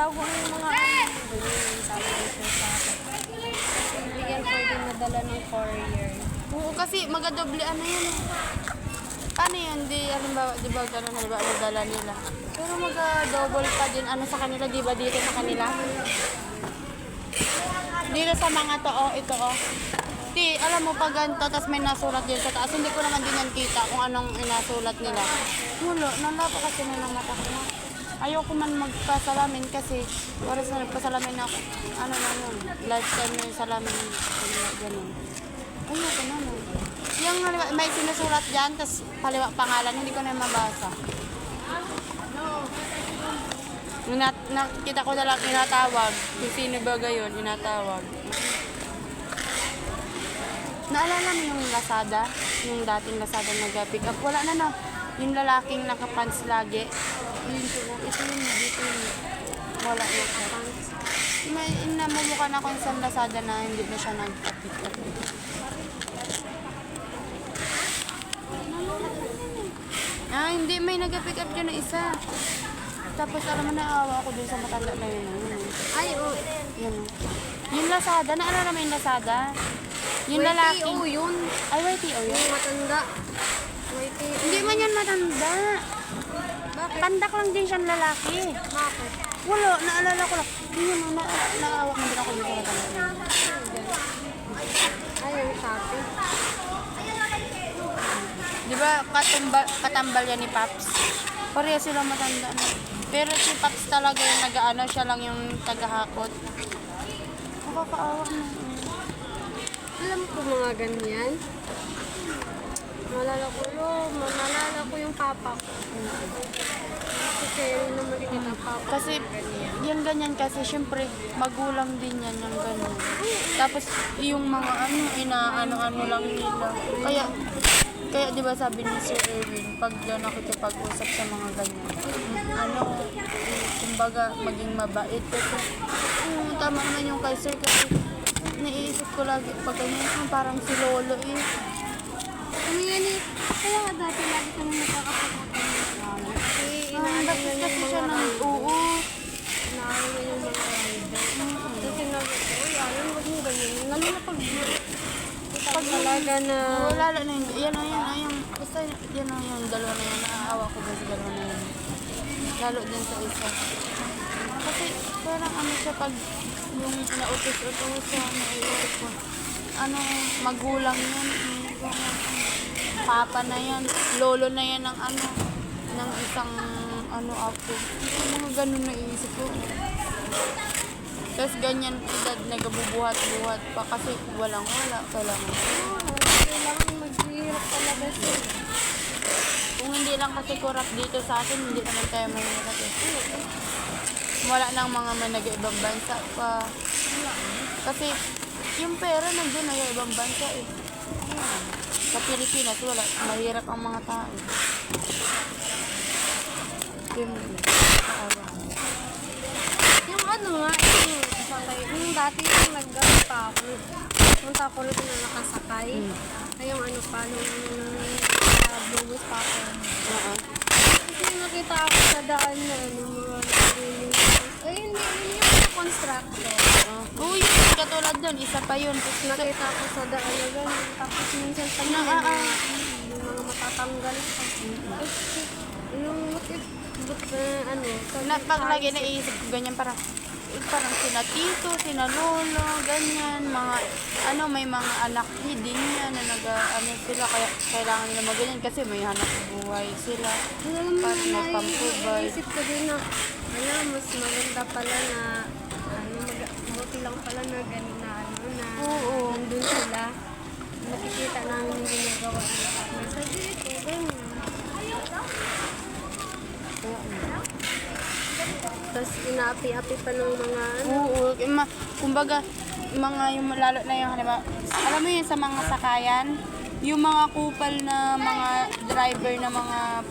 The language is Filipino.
tawag ko yung mga sabi ko sa akin. Hindi yan pwede madala ng courier. Oo, kasi magadoble ano yun eh. Paano yun? Halimbawa, di ba gano'n, halimbawa, nadala nila. Pero mag-double pa din ano sa kanila, di ba dito sa kanila? Dito sa mga to, oh, ito, oh. Di, alam mo, pag ganito, tapos may nasulat din sa taas, hindi ko naman din yan kita kung anong inasulat nila. Wala, nalapa kasi na ng mata ko na. Ayoko man magpasalamin kasi para sa nagpasalamin ako, ano na yun, lifetime na yung salamin, gano'n. Ayoko naman. Yung may sinusulat dyan, tapos pangalan, hindi ko na mabasa. Nakita ko na lang inatawag. Kung sino ba gayon, inatawag. Naalala mo yung Lazada? Yung dating Lazada nag-pick up? Wala na na. Yung lalaking nakapants lagi. Ito yung dito yung wala na siya. May namumukha na ako sa Lazada na hindi na siya nag-pick up. Hindi. May nag-pick up dyan na isa. Tapos alam mo, naawa ako dun sa matanda na yun. Ay, oo. Yun. Yung Lazada, naalala mo yung Lazada? Yung lalaki. YTO yun. Ay, YTO yun? Yung matanda. YTO. Hindi man yan matanda. Bakit? Pandak lang din siyang lalaki. Bakit? Wala, naalala ko lang. Yun, naawa ko din ako dun sa matanda na yun. Ay, yung shopping. Di ba katambal yan ni Paps? Pareha sila matanda na. Pero si Paps talaga yung nag-ano, siya lang yung tagahakot. Nakakaawa na. Alam ko mga ganyan. Malala ko yung papa ko. Kasi yun naman kita papa. Kasi yung ganyan kasi syempre magulang din yan yung ganyan. Tapos yung mga ano lang nila. Kaya di ba sabi ni Sir Erwin, pag daw nakikipag-usap sa mga ganyan, kumbaga maging mabait. Kasi tama naman yung kay Sir kasi naiisip ko lagi pag ganyan, parang si Lolo eh. Kaya nga dati lagi kami nagkakapagpapagpapag. Bakit kasi siya nang oo. Inaano na yung mga rider. Kasi sinabi ko, alam, wag mo ganyan. Lalo na pag talaga na... Lalo na yun. Yan. Basta yan na yung dalawa na yan. Naaawa ko ba sa dalawa na yan. Lalo din sa isa. Kasi parang ano siya pag yung nautos-utos siya, naiisip ko. Magulang yan. Papa na yan. Lolo na yan ng ng isang ako. Mga ganun naiisip ko. Tapos ganyan edad nagabubuhat-buhat pa kasi wala. Kailangan maghihirap talaga siya. Kung hindi lang kasi kurap dito sa atin, hindi naman tayo mahirap eh. Wala nang mga nag-ibang bansa pa. Kasi yung pera nandun na yung ibang bansa eh. Sa Pilipinas, wala. Mahirap ang mga tao. Yung yung dati yung nag-gawin pa ako. Punta ako ulit na nakasakay. Ay yung blue bus pa ako. Kasi nakita ako sa daan na mga nag-railing. Ay hindi, yun yung constructor. Oo, yun. Katulad dun, isa pa yun. Tapos nakita ako sa daan na gano'n. Tapos minsan pa yung mga matatanggal pa. Yung Pag lagi naiisip ko ganyan, parang sina tito, sina lolo, ganyan, mga, may mga anak din yan na sila, kaya kailangan nila maganyan kasi may hanap buhay sila. Para may pampubay. Naisip ko din na, mas maganda pala na, buti lang pala na ganun na, nandun sila. Nakikita namin yung ginagawa nila. Sa dito, ganyan. Tapos inaapi-api pa ng mga Oo, kumbaga, yung lalo na yung, alam mo yun sa mga sakayan, yung mga kupal na mga driver na mga